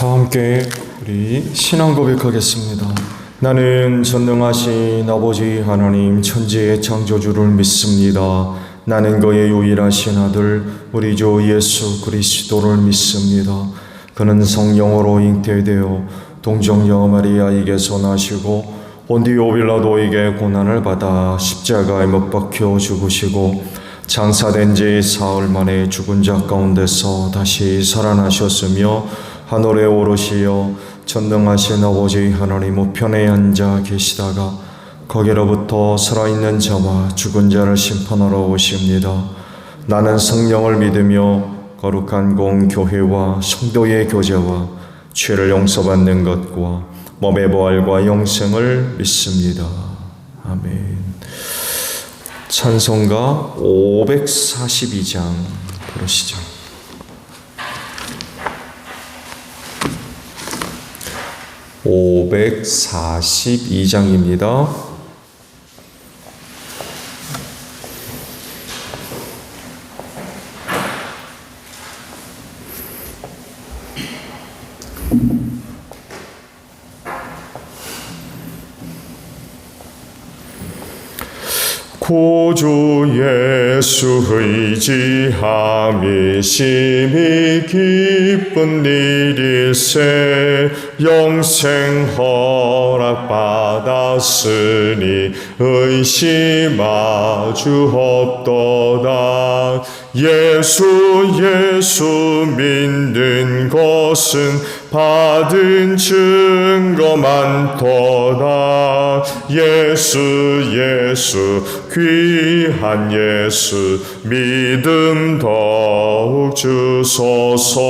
다 함께 우리 신앙 고백하겠습니다. 나는 전능하신 아버지 하나님 천지의 창조주를 믿습니다. 나는 그의 유일하신 아들 우리 주 예수 그리스도를 믿습니다. 그는 성령으로 잉태되어 동정녀 마리아에게서 나시고 본디오 빌라도에게 고난을 받아 십자가에 못 박혀 죽으시고 장사된 지 사흘 만에 죽은 자 가운데서 다시 살아나셨으며 하늘에 오르시어 전능하신 아버지 하나님 우편에 앉아 계시다가 거기로부터 살아있는 자와 죽은 자를 심판하러 오십니다. 나는 성령을 믿으며 거룩한 공교회와 성도의 교제와 죄를 용서받는 것과 몸의 부활과 영생을 믿습니다. 아멘. 찬송가 542장 부르시죠. (542장입니다) 구주 예수 의지함이 심히 기쁜 일일세 영생 허락받았으니 의심하주 없도다. 예수 믿는 것은 받은 증거 많도다. 예수 귀한 예수 믿음 더욱 주소서.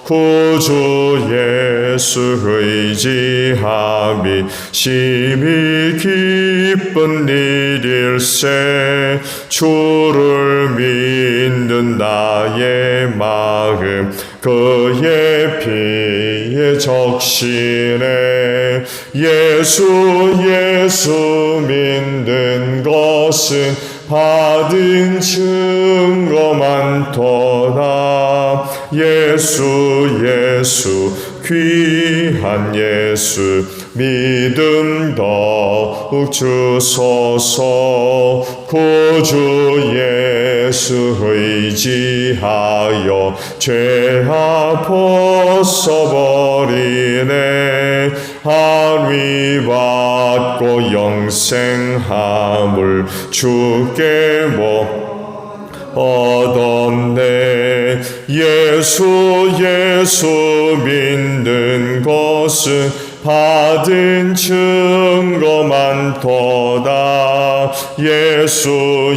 구주 예수 의지함이 심히 기쁜 일일세 주를 믿는 나의 마음 그의 피에 적시네. 예수 믿는 것은 받은 증거 많도다. 예수 귀한 예수 믿음 더욱 주소서. 구주 예수 의지하여 죄악 벗어버리네. 안위 받고 영생함을 주께 얻었네. 예수 믿는 것은 받은 증거 많도다. 예수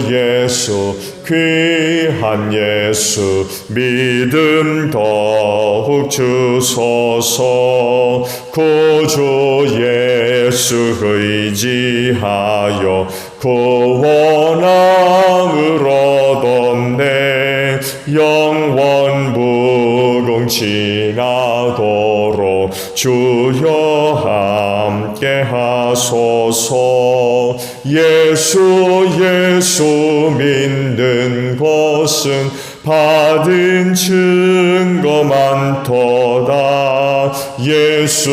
귀한 예수 믿음 더욱 주소서. 구주 예수 의지하여 구원함을 얻었네. 영원 무궁지나도록 주여 함께 하소서. 예수 믿는 것은 받은 증거 많도다. 예수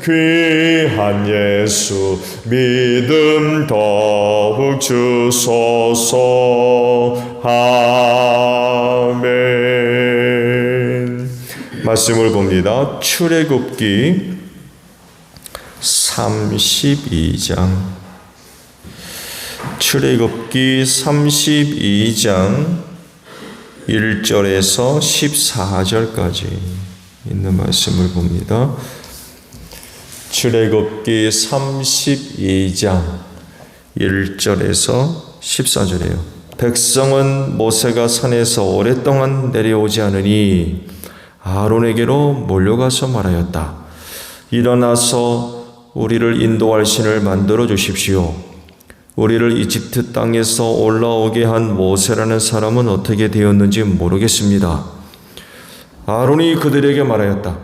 귀한 예수 믿음 더욱 주소서. 아멘. 말씀을 봅니다. 출애굽기 32장 출애굽기 32장 1절에서 14절까지 있는 말씀을 봅니다. 출애굽기 32장 1절에서 14절이에요. 백성은 모세가 산에서 오랫동안 내려오지 않으니 아론에게로 몰려가서 말하였다. 일어나서 우리를 인도할 신을 만들어 주십시오. 우리를 이집트 땅에서 올라오게 한 모세라는 사람은 어떻게 되었는지 모르겠습니다. 아론이 그들에게 말하였다.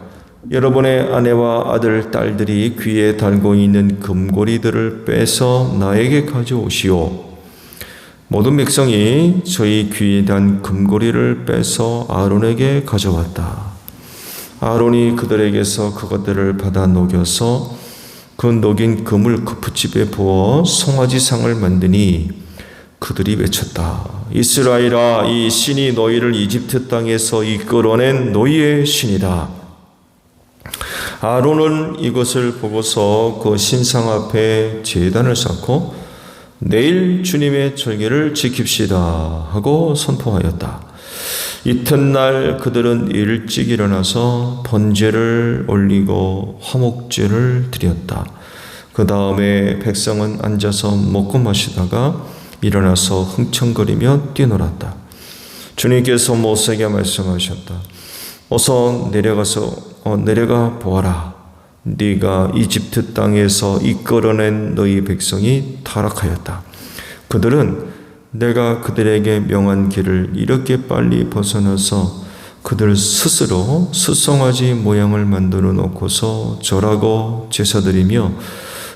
여러분의 아내와 아들, 딸들이 귀에 달고 있는 금고리들을 빼서 나에게 가져오시오. 모든 백성이 저희 귀에 단 금고리를 빼서 아론에게 가져왔다. 아론이 그들에게서 그것들을 받아 녹여서 그 녹인 금을 거푸집에 부어 송아지상을 만드니 그들이 외쳤다. 이스라엘아, 이 신이 너희를 이집트 땅에서 이끌어낸 너희의 신이다. 아론은 이것을 보고서 그 신상 앞에 제단을 쌓고 내일 주님의 절기를 지킵시다 하고 선포하였다. 이튿날 그들은 일찍 일어나서 번제를 올리고 화목제를 드렸다. 그 다음에 백성은 앉아서 먹고 마시다가 일어나서 흥청거리며 뛰놀았다. 주님께서 모세에게 말씀하셨다. 어서 내려가 보아라. 네가 이집트 땅에서 이끌어낸 너희 백성이 타락하였다. 그들은 내가 그들에게 명한 길을 이렇게 빨리 벗어나서 그들 스스로 수송아지 모양을 만들어 놓고서 절하고 제사드리며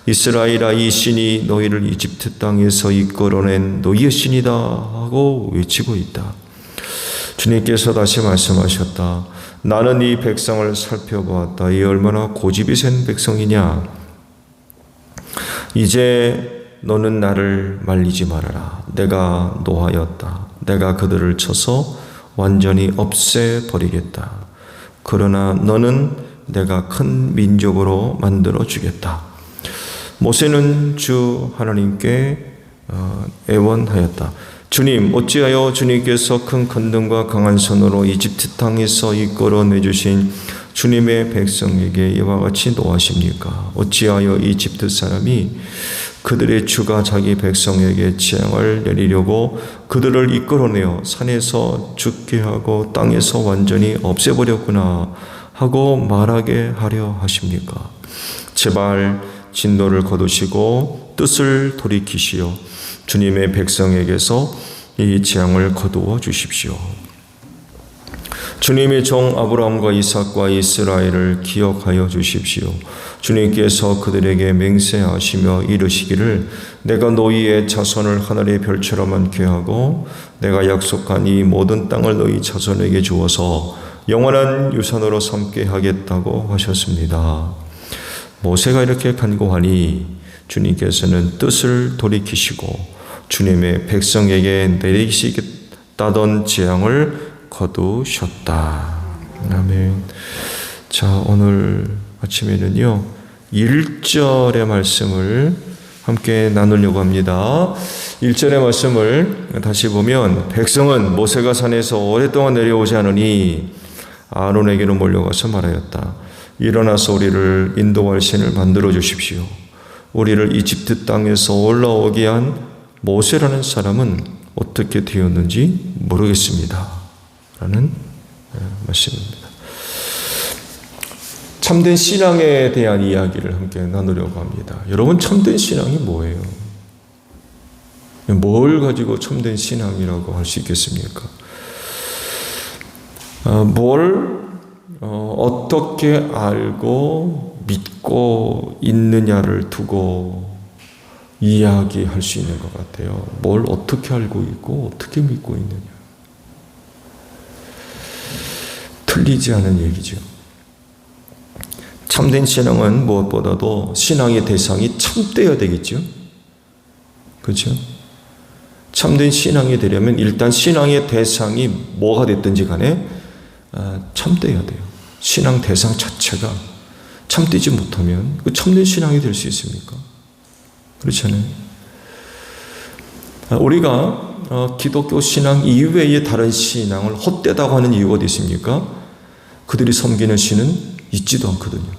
이스라엘아, 이 신이 너희를 이집트 땅에서 이끌어낸 너희의 신이다 하고 외치고 있다. 주님께서 다시 말씀하셨다. 나는 이 백성을 살펴보았다. 이 얼마나 고집이 센 백성이냐. 이제 너는 나를 말리지 말아라. 내가 노하였다. 내가 그들을 쳐서 완전히 없애버리겠다. 그러나 너는 내가 큰 민족으로 만들어 주겠다. 모세는 주 하나님께 애원하였다. 주님, 어찌하여 주님께서 큰 권능과 강한 손으로 이집트 땅에서 이끌어내주신 주님의 백성에게 이와 같이 노하십니까? 어찌하여 이집트 사람이 그들의 주가 자기 백성에게 재앙을 내리려고 그들을 이끌어내어 산에서 죽게 하고 땅에서 완전히 없애버렸구나 하고 말하게 하려 하십니까? 제발 진노를 거두시고 뜻을 돌이키시어 주님의 백성에게서 이 재앙을 거두어 주십시오. 주님의 종 아브라함과 이삭과 이스라엘을 기억하여 주십시오. 주님께서 그들에게 맹세하시며 이르시기를 내가 너희의 자손을 하늘의 별처럼 많게 하고 내가 약속한 이 모든 땅을 너희 자손에게 주어서 영원한 유산으로 삼게 하겠다고 하셨습니다. 모세가 이렇게 간구하니 주님께서는 뜻을 돌이키시고 주님의 백성에게 내리시겠다던 재앙을 거두셨다. 아멘. 자, 오늘 아침에는요 1절의 말씀을 함께 나누려고 합니다. 1절의 말씀을 다시 보면 백성은 모세가 산에서 오랫동안 내려오지 않으니 아론에게로 몰려가서 말하였다. 일어나서 우리를 인도할 신을 만들어 주십시오. 우리를 이집트 땅에서 올라오게 한 모세라는 사람은 어떻게 되었는지 모르겠습니다. 라는 말씀입니다. 참된 신앙에 대한 이야기를 함께 나누려고 합니다. 여러분, 참된 신앙이 뭐예요? 뭘 가지고 참된 신앙이라고 할 수 있겠습니까? 뭘 어떻게 알고 믿고 있느냐를 두고 이야기할 수 있는 것 같아요. 뭘 어떻게 알고 있고 어떻게 믿고 있느냐. 틀리지 않은 얘기죠. 참된 신앙은 무엇보다도 신앙의 대상이 참되어야 되겠죠. 그렇죠? 참된 신앙이 되려면 일단 신앙의 대상이 뭐가 됐든지 간에 참되어야 돼요. 신앙 대상 자체가 참되지 못하면 그 참된 신앙이 될 수 있습니까? 그렇잖아요. 우리가 기독교 신앙 이외의 다른 신앙을 헛되다고 하는 이유가 어디 있습니까? 그들이 섬기는 신은 있지도 않거든요.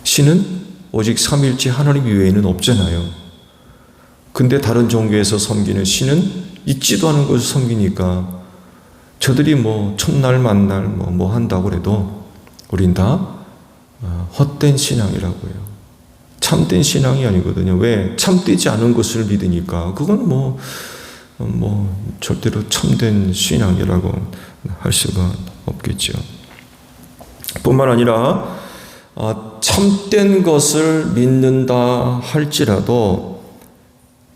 신은 오직 삼일째 하나님 이외에는 없잖아요. 근데 다른 종교에서 섬기는 신은 있지도 않은 것을 섬기니까 저들이 뭐 첫날 만날 뭐 한다고 해도 우린 다 헛된 신앙이라고 해요. 참된 신앙이 아니거든요. 왜? 참되지 않은 것을 믿으니까 그건 뭐 절대로 참된 신앙이라고 할 수가 없겠죠. 뿐만 아니라 참된 것을 믿는다 할지라도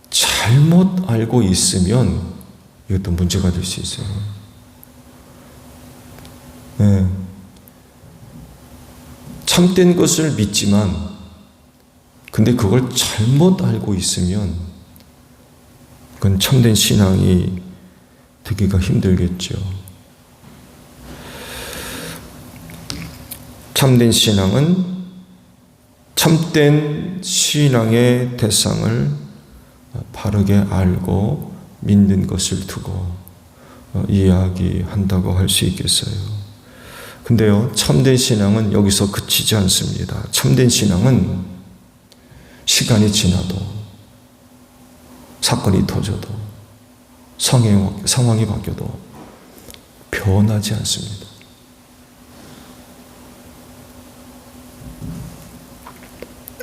잘못 알고 있으면 이것도 문제가 될 수 있어요. 네. 참된 것을 믿지만 근데 그걸 잘못 알고 있으면 그건 참된 신앙이 되기가 힘들겠죠. 참된 신앙은 참된 신앙의 대상을 바르게 알고 믿는 것을 두고 이야기한다고 할 수 있겠어요. 근데요, 참된 신앙은 여기서 그치지 않습니다. 참된 신앙은 시간이 지나도 사건이 터져도 상황이 바뀌어도 변하지 않습니다.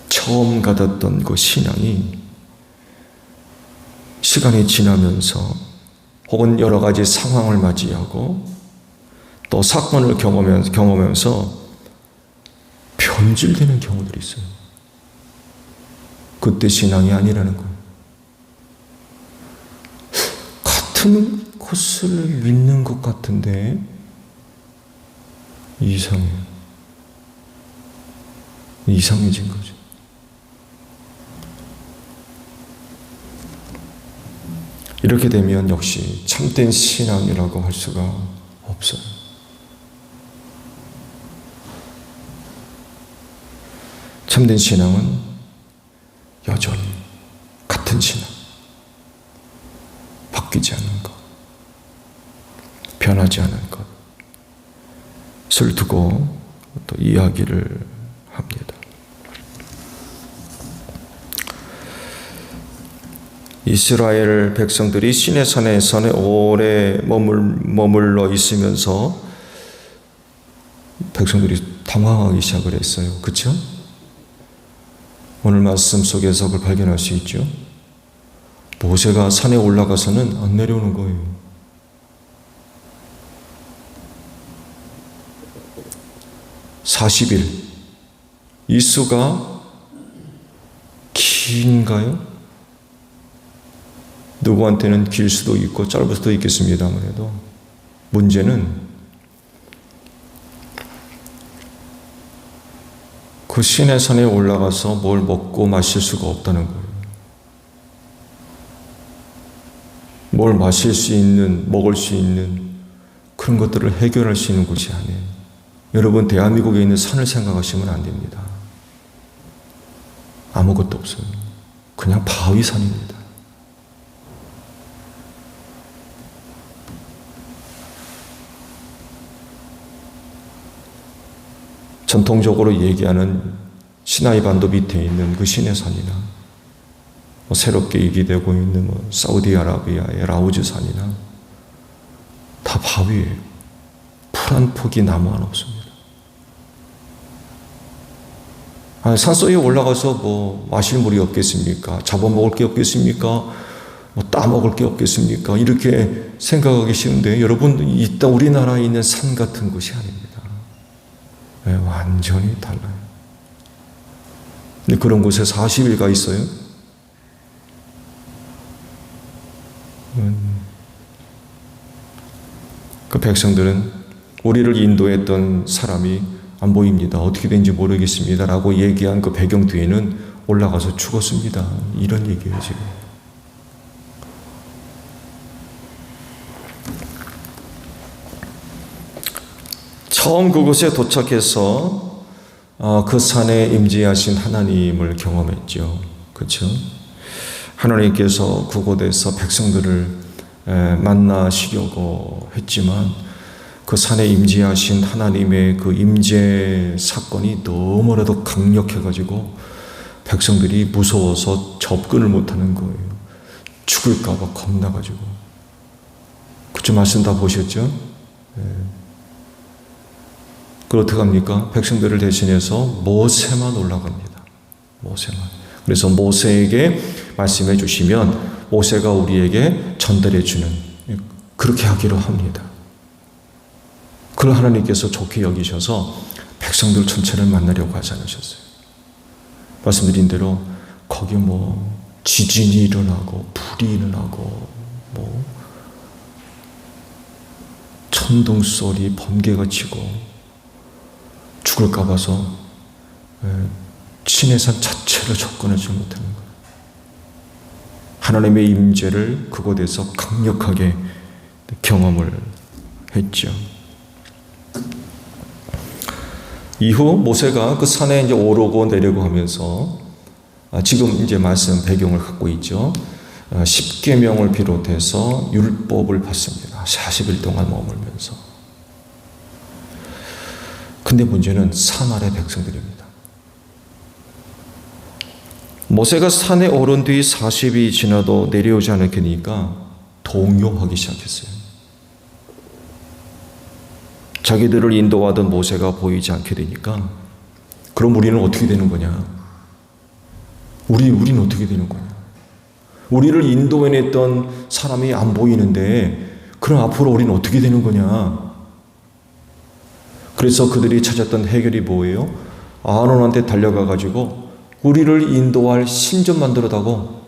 처음 가졌던 그 신앙이 시간이 지나면서 혹은 여러 가지 상황을 맞이하고 또 사건을 경험하면서 변질되는 경우들이 있어요. 그때 신앙이 아니라는 거예요. 같은 것을 믿는 것 같은데 이상해진 거죠. 이렇게 되면 역시 참된 신앙이라고 할 수가 없어요. 참된 신앙은 여전히 같은 신앙, 바뀌지 않는 것, 변하지 않은 것을 두고 또 이야기를 합니다. 이스라엘 백성들이 시내산에 오래 머물러 있으면서 백성들이 당황하기 시작을 했어요. 그렇죠? 오늘 말씀 속에서 그걸 발견할 수 있죠. 모세가 산에 올라가서는 안 내려오는 거예요. 이 수가 긴가요? 누구한테는 길 수도 있고 짧을 수도 있겠습니다만 해도 문제는 그 시내산에 올라가서 뭘 먹고 마실 수가 없다는 거예요. 뭘 마실 수 있는, 먹을 수 있는 그런 것들을 해결할 수 있는 곳이 아니에요. 여러분, 대한민국에 있는 산을 생각하시면 안 됩니다. 아무것도 없어요. 그냥 바위산입니다. 전통적으로 얘기하는 시나이 반도 밑에 있는 그 시내산이나 새롭게 얘기되고 있는 사우디아라비아의 라우즈 산이나 다 바위예요. 풀 한 폭이 나무 하나 없습니다. 산속에 올라가서 마실 물이 없겠습니까? 잡아먹을 게 없겠습니까? 따먹을 게 없겠습니까? 이렇게 생각하기 쉬운데 여러분, 우리나라에 있는 산 같은 곳이 아닙니다. 네, 완전히 달라요. 근데 그런 곳에 40일 가 있어요. 그 백성들은 우리를 인도했던 사람이 안 보입니다. 어떻게 된지 모르겠습니다. 라고 얘기한 그 배경 뒤에는 올라가서 죽었습니다. 이런 얘기예요, 지금. 처음 그곳에 도착해서 그 산에 임재하신 하나님을 경험했죠. 그렇죠? 하나님께서 그곳에서 백성들을 만나시려고 했지만 그 산에 임재하신 하나님의 그 임재 사건이 너무나도 강력해가지고 백성들이 무서워서 접근을 못하는 거예요. 죽을까 봐 겁나가지고. 그쪽 말씀 다 보셨죠? 네. 그걸 어떻게 합니까? 백성들을 대신해서 모세만 올라갑니다. 모세만. 그래서 모세에게 말씀해 주시면 모세가 우리에게 전달해 주는, 그렇게 하기로 합니다. 그걸 하나님께서 좋게 여기셔서 백성들 전체를 만나려고 하지 않으셨어요. 말씀드린 대로 거기 지진이 일어나고 불이 일어나고 천둥 소리, 번개가 치고 죽을까 봐서 시내산 자체를 접근하지 못하는 거예요. 하나님의 임재를 그곳에서 강력하게 경험을 했죠. 이후 모세가 그 산에 이제 오르고 내려고 하면서 지금 이제 말씀 배경을 갖고 있죠. 10계명을 비롯해서 율법을 받습니다. 40일 동안 머물면서. 근데 문제는 산 아래 백성들입니다. 모세가 산에 오른 뒤 40이 지나도 내려오지 않으니까 동요하기 시작했어요. 자기들을 인도하던 모세가 보이지 않게 되니까 그럼 우리는 어떻게 되는 거냐? 우리는 어떻게 되는 거냐? 우리를 인도해냈던 사람이 안 보이는데 그럼 앞으로 우리는 어떻게 되는 거냐? 그래서 그들이 찾았던 해결이 뭐예요? 아론한테 달려가 가지고 우리를 인도할 신 좀 만들어다고.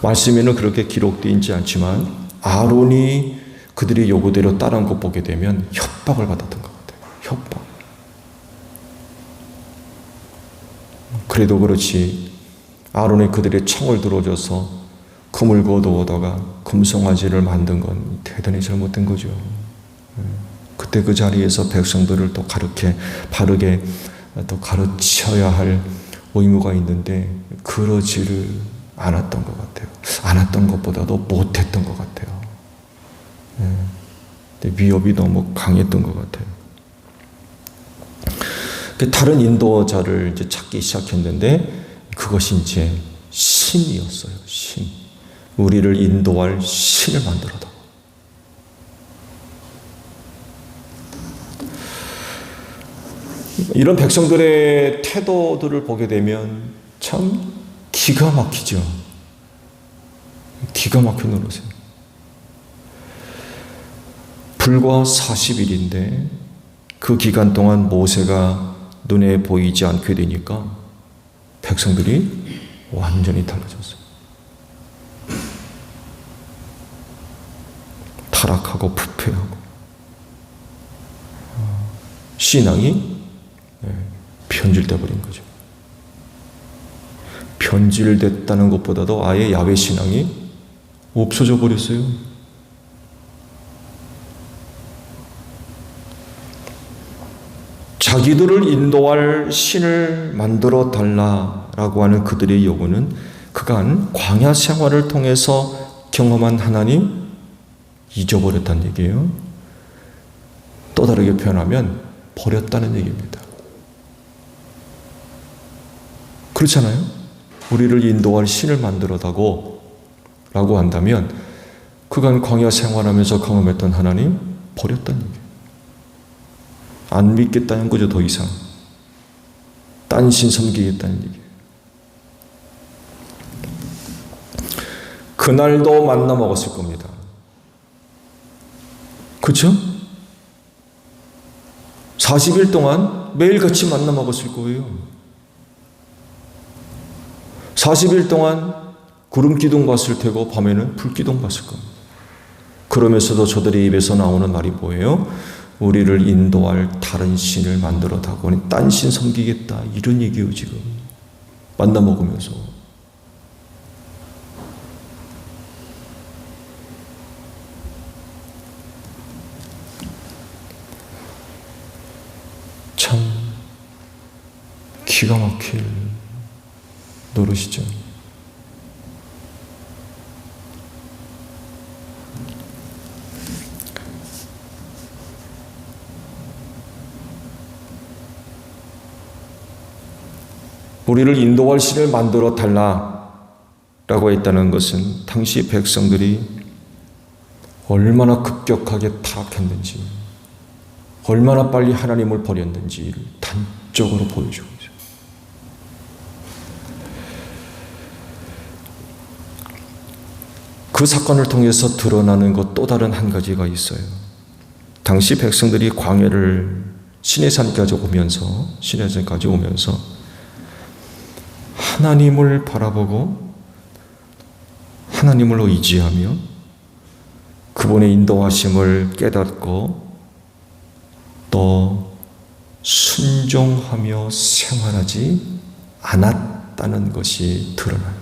말씀에는 그렇게 기록되어 있지 않지만 아론이 그들이 요구대로 따른 것 보게 되면 협박을 받았던 것 같아요. 협박. 그래도 그렇지 아론이 그들의 청을 들어줘서 금을 거두어다가 금송아지를 만든 건 대단히 잘못된 거죠. 그때 그 자리에서 백성들을 또 바르게 또 가르쳐야 할 의무가 있는데 그러지를 않았던 것 같아요. 않았던 것보다도 못했던 것 같아요. 위협이 너무 강했던 것 같아요. 다른 인도자를 이제 찾기 시작했는데 그것이 이제 신이었어요. 신. 우리를 인도할 신을 만들어다. 이런 백성들의 태도들을 보게 되면 참 기가 막히죠. 기가 막혀 놀라세요. 불과 40일인데 그 기간 동안 모세가 눈에 보이지 않게 되니까 백성들이 완전히 달라졌어요. 타락하고 부패하고 신앙이 변질돼 버린 거죠. 변질됐다는 것보다도 아예 야훼 신앙이 없어져 버렸어요. 자기들을 인도할 신을 만들어 달라라고 하는 그들의 요구는 그간 광야 생활을 통해서 경험한 하나님 잊어버렸다는 얘기예요. 또 다르게 표현하면 버렸다는 얘기입니다. 그렇잖아요? 우리를 인도할 신을 만들어다고 라고 한다면 그간 광야 생활하면서 경험했던 하나님 버렸다는 얘기예요. 안 믿겠다는 거죠. 더 이상 딴 신 섬기겠다는 얘기예요. 그날도 만나 먹었을 겁니다. 그렇죠? 40일 동안 매일같이 만나 먹었을 거예요. 40일 동안 구름 기둥 봤을 테고 밤에는 불 기둥 봤을 겁니다. 그러면서도 저들의 입에서 나오는 말이 뭐예요? 우리를 인도할 다른 신을 만들어 다고 딴 신 섬기겠다 이런 얘기예요. 지금 만나 먹으면서. 참 기가 막힐 노릇이죠. 우리를 인도할 신을 만들어 달라라고 했다는 것은 당시 백성들이 얼마나 급격하게 타락했는지, 얼마나 빨리 하나님을 버렸는지를 단적으로 보여주고 있어요. 그 사건을 통해서 드러나는 것 또 다른 한 가지가 있어요. 당시 백성들이 광야를 시내산까지 오면서 하나님을 바라보고 하나님을 의지하며 그분의 인도하심을 깨닫고 또 순종하며 생활하지 않았다는 것이 드러나요.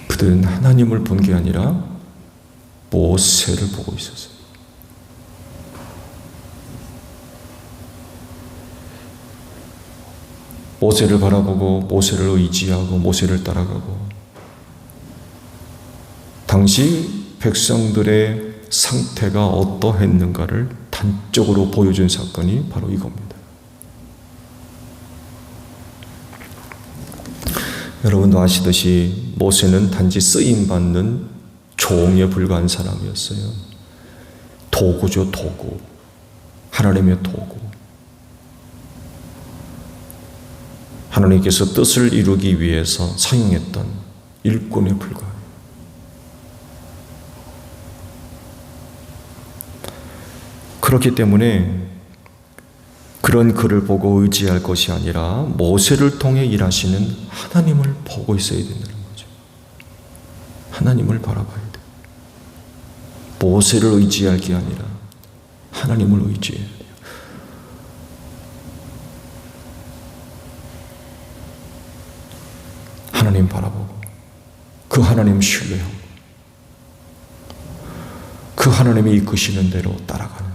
그들은 하나님을 본 게 아니라 모세를 보고 있었어요. 모세를 바라보고 모세를 의지하고 모세를 따라가고, 당시 백성들의 상태가 어떠했는가를 단적으로 보여준 사건이 바로 이겁니다. 여러분도 아시듯이 모세는 단지 쓰임받는 종에 불과한 사람이었어요. 도구죠, 도구. 하나님의 도구. 하나님께서 뜻을 이루기 위해서 사용했던 일꾼에 불과해요. 그렇기 때문에 그런 그를 보고 의지할 것이 아니라 모세를 통해 일하시는 하나님을 보고 있어야 된다는 거죠. 하나님을 바라봐야 돼요. 모세를 의지할 게 아니라 하나님을 의지해야 돼요. 하나님 바라보고 그 하나님 신뢰하고 그 하나님이 이끄시는 대로 따라가는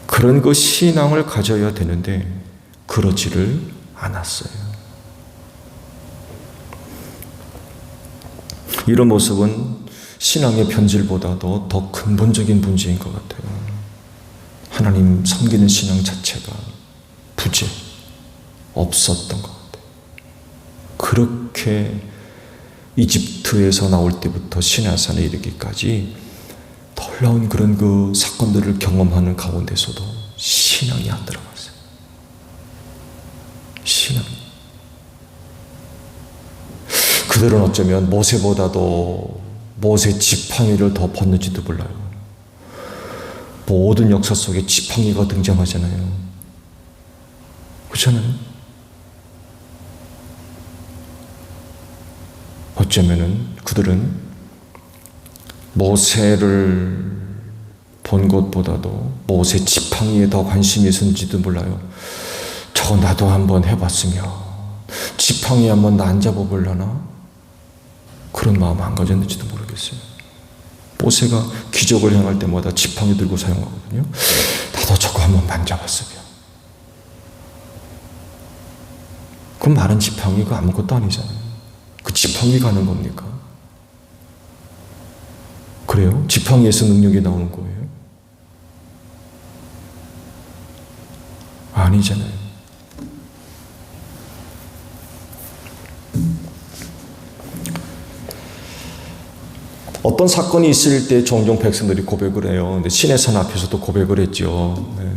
그런 그 신앙을 가져야 되는데 그렇지를 않았어요. 이런 모습은 신앙의 변질보다도 더 근본적인 문제인 것 같아요. 하나님 섬기는 신앙 자체가 부재, 없었던 것 같아요. 그렇게 이집트에서 나올 때부터 시내산에 이르기까지 놀라운 그런 그 사건들을 경험하는 가운데서도 신앙이 안 들어갔어요. 신앙이. 그들은 어쩌면 모세보다도 모세 지팡이를 더 벗는지도 몰라요. 모든 역사 속에 지팡이가 등장하잖아요. 그렇잖아요. 어쩌면은 그들은 모세를 본 것보다도 모세 지팡이에 더 관심이 있었는지도 몰라요. 저거 나도 한번 해봤으면 지팡이 한번 나 안 잡아보려나? 그런 마음 안 가졌는지도 모르겠어요. 모세가 기적을 행할 때마다 지팡이 들고 사용하거든요. 나도 저거 한번 만져봤으면. 그 마른 지팡이가 아무것도 아니잖아요. 그 지팡이가 하는 겁니까? 그래요? 지팡이에서 능력이 나오는 거예요? 아니잖아요. 어떤 사건이 있을 때 종종 백성들이 고백을 해요. 근데 시내산 앞에서도 고백을 했죠. 네.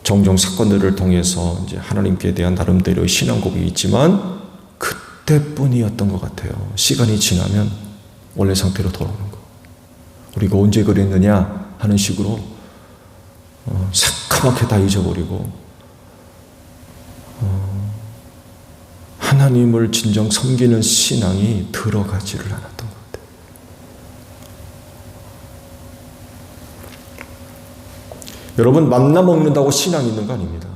종종 사건들을 통해서 이제 하나님께 대한 나름대로의 신앙 고백이 있지만 그때뿐이었던 것 같아요. 시간이 지나면 원래 상태로 돌아오는 거. 우리가 언제 그랬느냐 하는 식으로 새까맣게 다 잊어버리고 하나님을 진정 섬기는 신앙이 들어가지를 않았던 것 같아요. 여러분, 만나 먹는다고 신앙이 있는 거 아닙니다.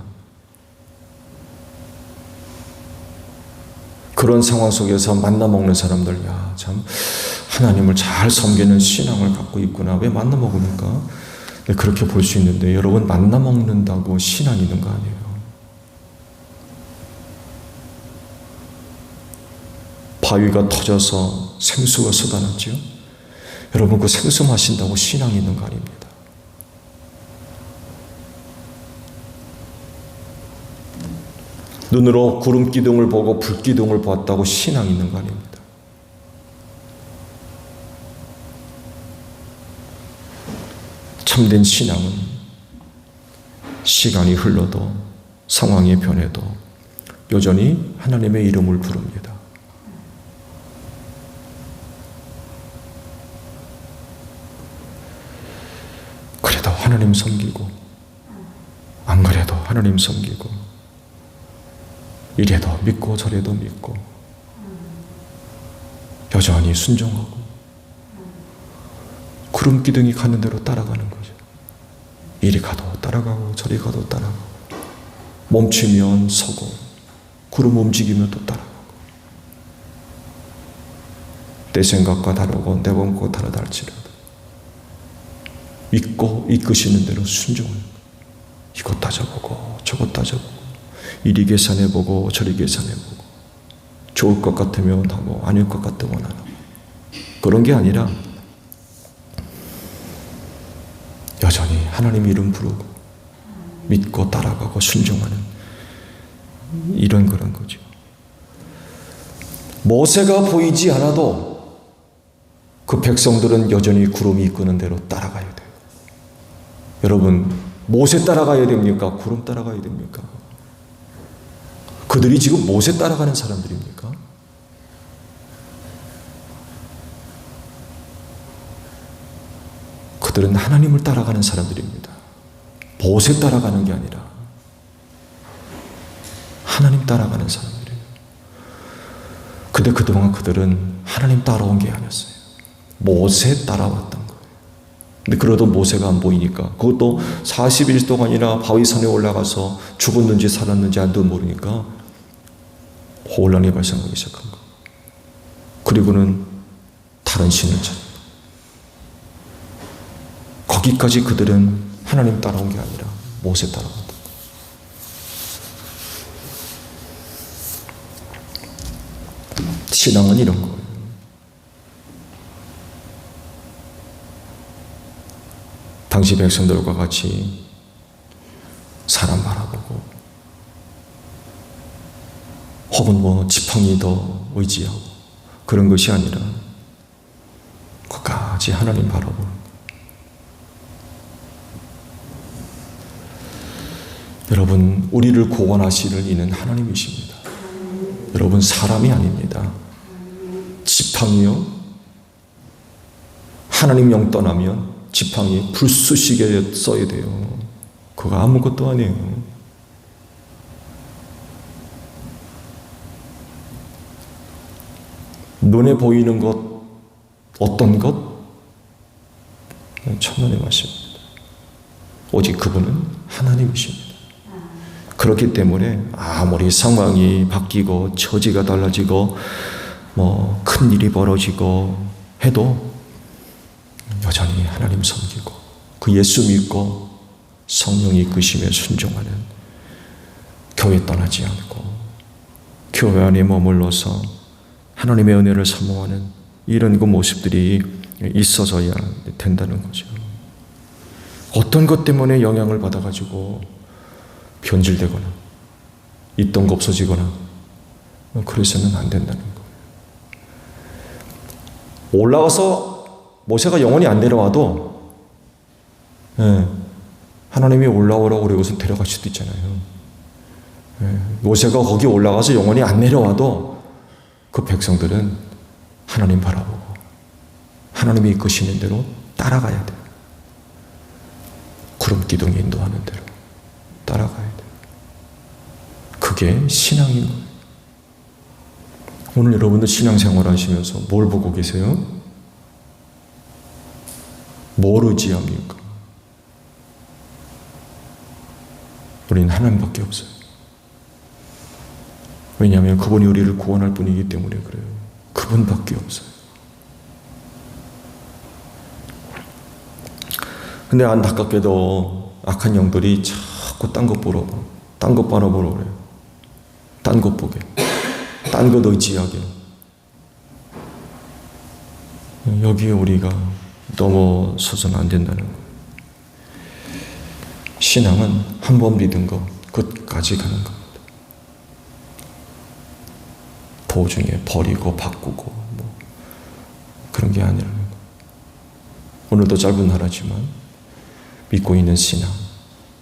그런 상황 속에서 만나 먹는 사람들, 야, 참 하나님을 잘 섬기는 신앙을 갖고 있구나. 왜 만나 먹으니까? 네, 그렇게 볼 수 있는데 여러분, 만나 먹는다고 신앙이 있는 거 아니에요. 바위가 터져서 생수가 쏟아났죠. 여러분, 그 생수 마신다고 신앙이 있는 거 아닙니다. 눈으로 구름 기둥을 보고 불 기둥을 보았다고 신앙이 있는 거 아닙니다. 참된 신앙은 시간이 흘러도 상황이 변해도 여전히 하나님의 이름을 부릅니다. 그래도 하나님 섬기고 안 그래도 하나님 섬기고 이래도 믿고 저래도 믿고 여전히 순종하고 구름 기둥이 가는 대로 따라가는 거죠. 이리 가도 따라가고 저리 가도 따라가고, 멈추면 서고, 구름 움직이면 또 따라가고. 내 생각과 다르고 내 몸과 다르다 할지라도 믿고 이끄시는 대로 순종하는 거예요. 이것 따져보고 저것 따져보고, 이리 계산해보고 저리 계산해보고, 좋을 것 같으면 하고 아닐 것 같으면 안 하고, 그런 게 아니라 여전히 하나님 이름 부르고 믿고 따라가고 순종하는 이런 그런 거죠. 모세가 보이지 않아도 그 백성들은 여전히 구름이 이끄는 대로 따라가야 돼요. 여러분, 모세 따라가야 됩니까? 구름 따라가야 됩니까? 그들이 지금 모세 따라가는 사람들입니까? 그들은 하나님을 따라가는 사람들입니다. 모세 따라가는 게 아니라 하나님 따라가는 사람들이에요. 근데 그동안 그들은 하나님 따라온 게 아니었어요. 모세 따라왔던 거예요. 근데 그래도 모세가 안 보이니까, 그것도 40일 동안이나 바위산에 올라가서 죽었는지 살았는지 안도 모르니까 혼란이 발생하기 시작한 거예요. 그리고는 다른 신을 찾는, 거기까지 그들은 하나님 따라온 게 아니라 모세 따라왔던 거예요. 신앙은 이런 거예요. 당시 백성들과 같이 사람 바라보고, 혹은 뭐 지팡이 더 의지하고 그런 것이 아니라 끝까지 하나님 바라보는 거예요. 여러분, 우리를 구원하시는 이는 하나님이십니다. 여러분, 사람이 아닙니다. 지팡이요, 하나님 영 떠나면 지팡이 불쑤시개 써야 돼요. 그거 아무것도 아니에요. 눈에 보이는 것, 어떤 것? 천만의 말씀입니다. 오직 그분은 하나님이십니다. 그렇기 때문에 아무리 상황이 바뀌고 처지가 달라지고 뭐 큰 일이 벌어지고 해도 여전히 하나님 섬기고 그 예수 믿고 성령이 이끄시며 순종하는, 교회 떠나지 않고 교회 안에 머물러서 하나님의 은혜를 사모하는 이런 그 모습들이 있어져야 된다는 거죠. 어떤 것 때문에 영향을 받아가지고 변질되거나 있던 거 없어지거나 그래서는 안 된다는 거예요. 올라가서 모세가 영원히 안 내려와도 하나님이 올라오라고 그러고서 데려갈 수도 있잖아요. 모세가 거기 올라가서 영원히 안 내려와도 그 백성들은 하나님 바라보고 하나님이 이끄시는 대로 따라가야 돼요. 구름 기둥이 인도하는 대로 따라가야 돼요. 그게 신앙인 거예요. 오늘 여러분들 신앙생활 하시면서 뭘 보고 계세요? 뭘 의지합니까? 우리는 하나님밖에 없어요. 왜냐하면 그분이 우리를 구원할 분이기 때문에 그래요. 그분밖에 없어요. 근데 안타깝게도 악한 영들이 자꾸 딴 것 보러, 딴 것 바라보러 그래요. 딴 것 보게, 딴 것 의지하게. 여기에 우리가 넘어서서는 안 된다는 거예요. 신앙은 한 번 믿은 거 끝까지 가는 겁니다. 도중에 버리고 바꾸고 뭐 그런 게 아니라는 거예요. 오늘도 짧은 하루지만 믿고 있는 신앙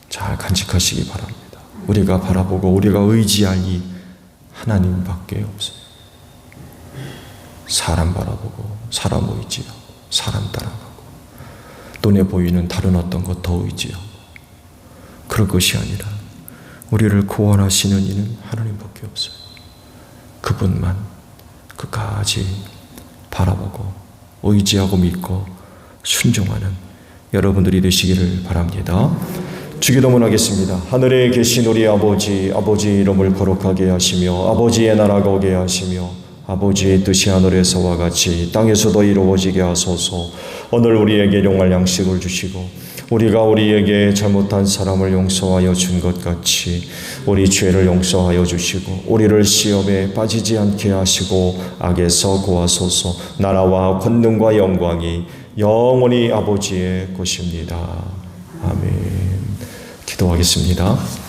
잘 간직하시기 바랍니다. 우리가 바라보고 우리가 의지할 이 하나님밖에 없어요. 사람 바라보고 사람 의지하고 사람 따라가고 눈에 보이는 다른 어떤 것 더 의지하고 그럴 것이 아니라 우리를 구원하시는 이는 하나님밖에 없어요. 그분만 끝까지 바라보고 의지하고 믿고 순종하는 여러분들이 되시기를 바랍니다. 주기도문 하겠습니다. 하늘에 계신 우리 아버지, 아버지 이름을 거룩하게 하시며 아버지의 나라가 오게 하시며 아버지의 뜻이 하늘에서와 같이 땅에서도 이루어지게 하소서. 오늘 우리에게 용할 양식을 주시고 우리가 우리에게 잘못한 사람을 용서하여 준 것 같이 우리 죄를 용서하여 주시고 우리를 시험에 빠지지 않게 하시고 악에서 구하소서. 나라와 권능과 영광이 영원히 아버지의 것입니다. 아멘. 기도하겠습니다.